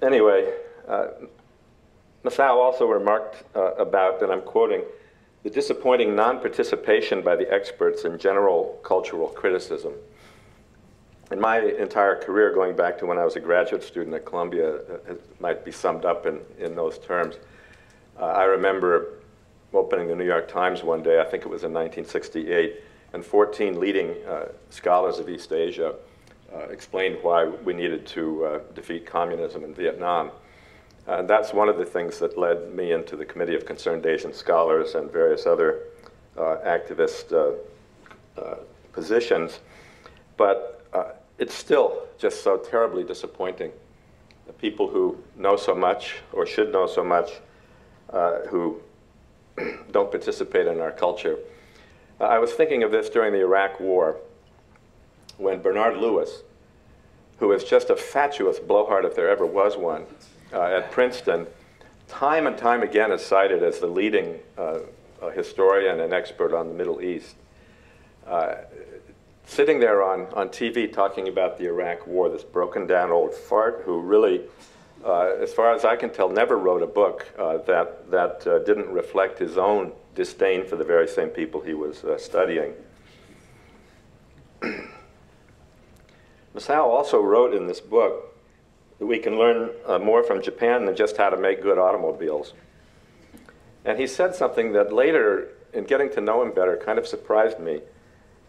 Anyway, Masao also remarked about, and I'm quoting, the disappointing non-participation by the experts in general cultural criticism. In my entire career, going back to when I was a graduate student at Columbia, it might be summed up in those terms. I remember opening the New York Times one day, I think it was in 1968, and 14 leading scholars of East Asia explained why we needed to defeat communism in Vietnam. And that's one of the things that led me into the Committee of Concerned Asian Scholars and various other activist positions. But it's still just so terribly disappointing. The people who know so much, or should know so much, who don't participate in our culture. I was thinking of this during the Iraq War, when Bernard Lewis, who was just a fatuous blowhard if there ever was one, at Princeton, time and time again is cited as the leading historian and expert on the Middle East. Sitting there on TV talking about the Iraq War, this broken down old fart who really, as far as I can tell, never wrote a book that didn't reflect his own disdain for the very same people he was studying. Masao also wrote in this book that we can learn more from Japan than just how to make good automobiles. And he said something that later, in getting to know him better, kind of surprised me.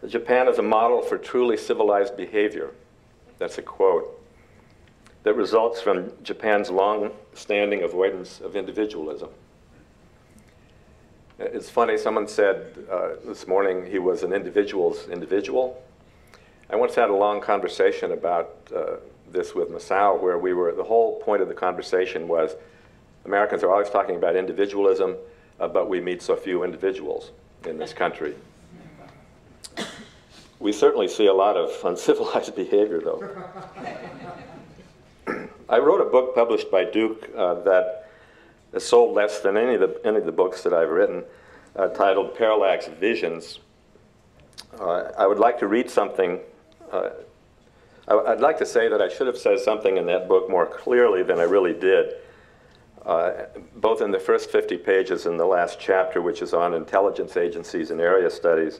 That Japan is a model for truly civilized behavior. That's a quote. That results from Japan's long-standing avoidance of individualism. It's funny, someone said this morning he was an individual's individual. I once had a long conversation about this with Masao, where the whole point of the conversation was Americans are always talking about individualism, but we meet so few individuals in this country. We certainly see a lot of uncivilized behavior, though. I wrote a book published by Duke that has sold less than any of the books that I've written, titled Parallax Visions. I would like to read something. I'd like to say that I should have said something in that book more clearly than I really did, both in the first 50 pages and the last chapter, which is on intelligence agencies and area studies.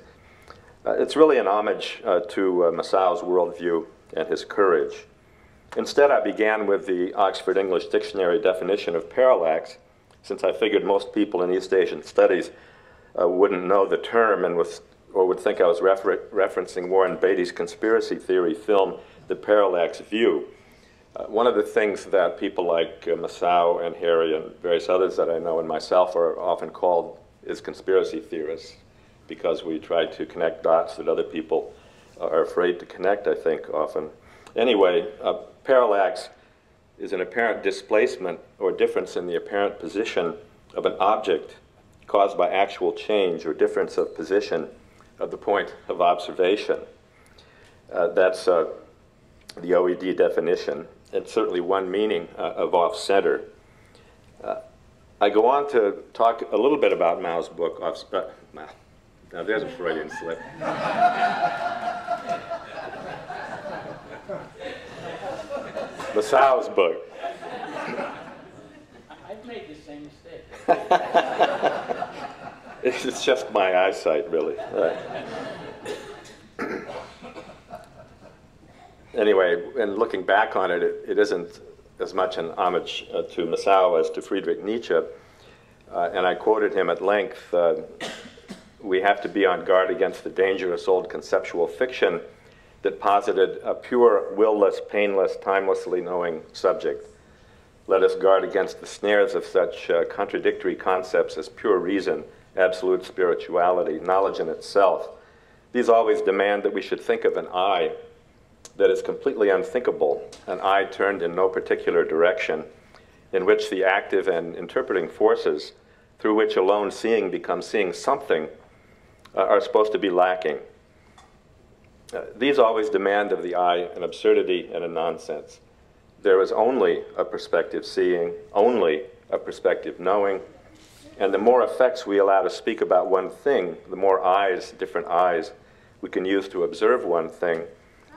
It's really an homage to Masao's worldview and his courage. Instead, I began with the Oxford English Dictionary definition of parallax, since I figured most people in East Asian studies wouldn't know the term and or would think I was referencing Warren Beatty's conspiracy theory film, The Parallax View. One of the things that people like Masao and Harry and various others that I know and myself are often called is conspiracy theorists, because we try to connect dots that other people are afraid to connect, I think, often. Anyway, parallax is an apparent displacement or difference in the apparent position of an object caused by actual change or difference of position of the point of observation. That's the OED definition. It's certainly one meaning of off-center. I go on to talk a little bit about Mao's book, now there's a Freudian slip. Masao's book. I've made the same mistake. It's just my eyesight, really. Anyway, and looking back on it, it isn't as much an homage to Masao as to Friedrich Nietzsche. And I quoted him at length, we have to be on guard against the dangerous old conceptual fiction that posited a pure, will-less, painless, timelessly knowing subject. Let us guard against the snares of such contradictory concepts as pure reason, absolute spirituality, knowledge in itself. These always demand that we should think of an I that is completely unthinkable, an I turned in no particular direction, in which the active and interpreting forces, through which alone seeing becomes seeing something, are supposed to be lacking. These always demand of the I an absurdity and a nonsense. There is only a perspective seeing, only a perspective knowing, and the more effects we allow to speak about one thing, the more eyes, different eyes, we can use to observe one thing,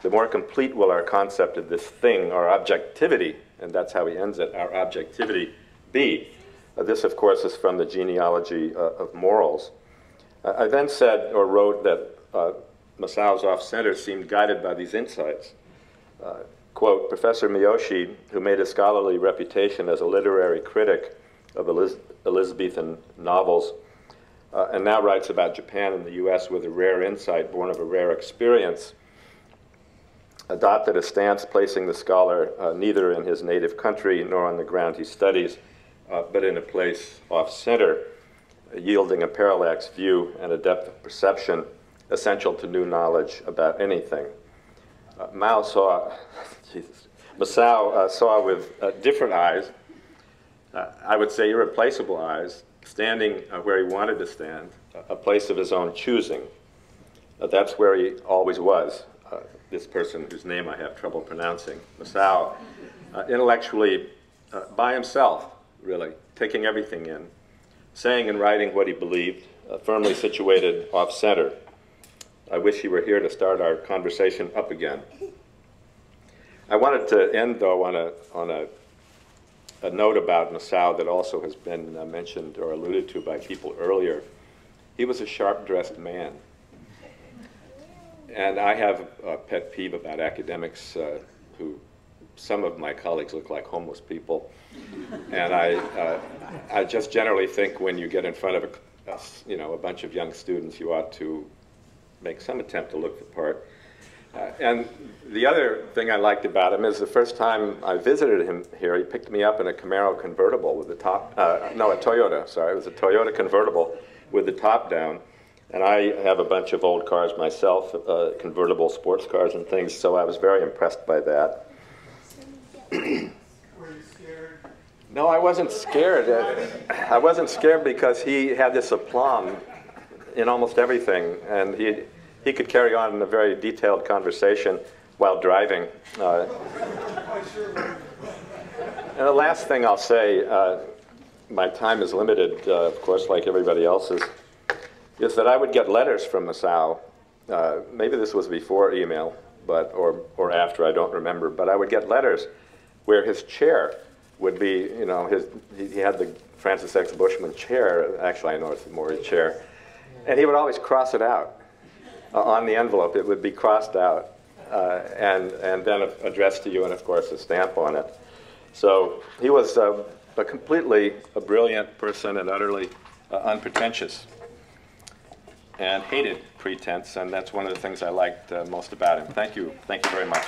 the more complete will our concept of this thing, our objectivity, and that's how he ends it, our objectivity be. This, of course, is from the genealogy of morals. I then said or wrote that Masau's off-center seemed guided by these insights. Quote, Professor Miyoshi, who made a scholarly reputation as a literary critic of Elizabethan novels, and now writes about Japan and the US with a rare insight born of a rare experience, adopted a stance placing the scholar neither in his native country nor on the ground he studies, but in a place off-center, yielding a parallax view and a depth of perception essential to new knowledge about anything. Masao saw with different eyes, I would say irreplaceable eyes, standing where he wanted to stand, a place of his own choosing. That's where he always was, this person whose name I have trouble pronouncing, Masao, intellectually by himself, really, taking everything in, saying and writing what he believed, firmly situated off-center. I wish he were here to start our conversation up again. I wanted to end, though, on a note about Masao that also has been mentioned or alluded to by people earlier. He was a sharp-dressed man. And I have a pet peeve about academics who, some of my colleagues look like homeless people. And I just generally think when you get in front of a bunch of young students, you ought to make some attempt to look the part. And the other thing I liked about him is the first time I visited him here, he picked me up in a Camaro convertible with the top, no, a Toyota, sorry, it was a Toyota convertible with the top down. And I have a bunch of old cars myself, convertible sports cars and things, so I was very impressed by that. Were you scared? No, I wasn't scared. I wasn't scared because he had this aplomb in almost everything, and he could carry on a very detailed conversation while driving. And the last thing I'll say, my time is limited, of course, like everybody else's, is that I would get letters from Masao. Maybe this was before email, or after, I don't remember, but I would get letters where his chair would be, he had the Francis X. Bushman chair, actually I know it's the Maury chair, and he would always cross it out. On the envelope, it would be crossed out and then addressed to you, and of course a stamp on it. So he was a brilliant person and utterly unpretentious, and hated pretense, and that's one of the things I liked most about him. Thank you very much.